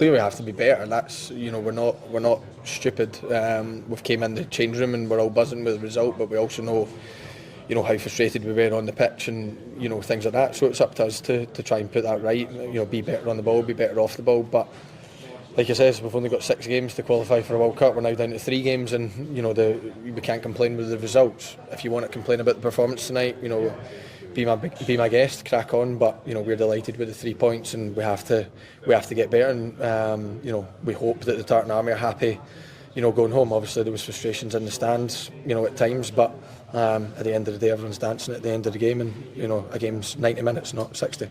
Clearly, we have to be better. That's, we're not stupid. We've came in the change room and we're all buzzing with the result, but we also know, how frustrated we were on the pitch and things like that. So it's up to us to try and put that right. Be better on the ball, be better off the ball. But like I said, we've only got 6 games to qualify for a World Cup. We're now down to 3 games, and we can't complain with the results. If you want to complain about the performance tonight, be my guest, crack on. But we're delighted with the 3 points, and we have to get better. And we hope that the Tartan Army are happy, going home. Obviously there was frustrations in the stands, at times, but at the end of the day, everyone's dancing at the end of the game, and a game's 90 minutes, not 60.